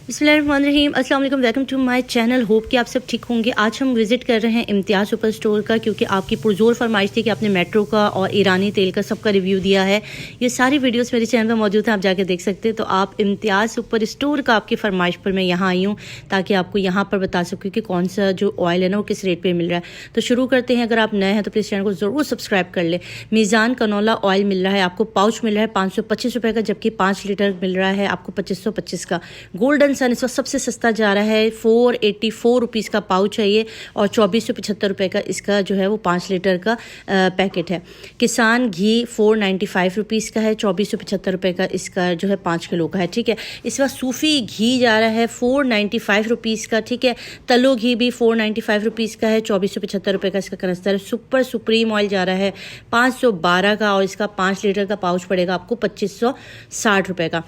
बिस्मिल्लाहिर्रहमानिर्रहीम, अस्सलाम वालेकुम, welcome to my channel. Hope कि आप सब ठीक होंगे। आज हम विज़िट कर रहे हैं इम्तियाज़ सुपर स्टोर का, क्योंकि आपकी पुरजोर फरमाइश थी कि आपने मेट्रो का और ईरानी तेल का सबका रिव्यू दिया है। ये सारी वीडियोस मेरे चैनल पर मौजूद हैं, आप जाके देख सकते हैं। तो आप इम्तियाज़ सुपर स्टोर का आपकी फरमाइश पर मैं यहाँ आई हूँ ताकि आपको यहाँ पर बता सकूँ कि कौन सा जो ऑयल है ना वो किस रेट पर मिल रहा है। तो शुरू करते हैं। अगर आप नए हैं तो प्लीज़ चैनल को ज़रूर सब्सक्राइब कर लें। मीज़ान कनोला ऑयल मिल रहा है आपको, पाउच मिल रहा है 525 रुपये का, जबकि 5 लीटर मिल रहा है आपको 2525 का। गोल्डन सन इस वक्त सबसे सस्ता जा रहा है, 484 रुपीज़ का पाउच है ये, और 2475 रुपये का इसका जो है वो 5 लीटर का पैकेट है। किसान घी 495 रुपीज़ का है, 2475 रुपये का इसका जो है 5 किलो का है। ठीक है, इस वक्त सूफ़ी घी जा रहा है 495 रुपीज़ का। ठीक है, तलो घी भी 495 रुपीज़ का है, 2475 रुपये का इसका कनस्तर है। सुपर सुप्रीम ऑयल जा रहा है 512 का, और इसका 5 लीटर का पाउच पड़ेगा आपको 2560 रुपये का।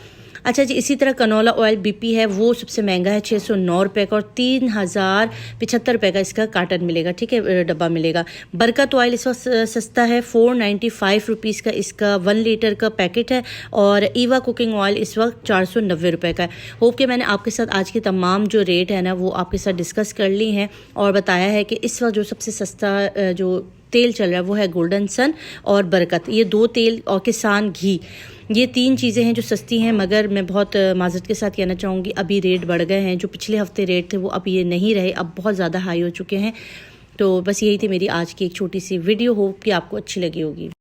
अच्छा जी, इसी तरह कनोला ऑयल बीपी है, वो सबसे महंगा है 609 रुपये का, और 3075 रुपये का इसका कार्टन मिलेगा। ठीक है, डब्बा मिलेगा। बरकत ऑयल इस वक्त सस्ता है, 495 रुपीज़ का इसका 1 लीटर का पैकेट है, और ईवा कुकिंग ऑयल इस वक्त 490 रुपये का है। होप कि मैंने आपके साथ आज की तमाम जो रेट है ना वो आपके साथ डिस्कस कर ली हैं, और बताया है कि इस वक्त जो सबसे सस्ता जो तेल चल रहा है वो है गोल्डन सन और बरकत। ये दो तेल और किसान घी, ये 3 चीज़ें हैं जो सस्ती हैं। मगर मैं बहुत माजरत के साथ कहना चाहूँगी, अभी रेट बढ़ गए हैं। जो पिछले हफ्ते रेट थे वो अब ये नहीं रहे, अब बहुत ज़्यादा हाई हो चुके हैं। तो बस यही थी मेरी आज की एक छोटी सी वीडियो, होप कि आपको अच्छी लगी होगी।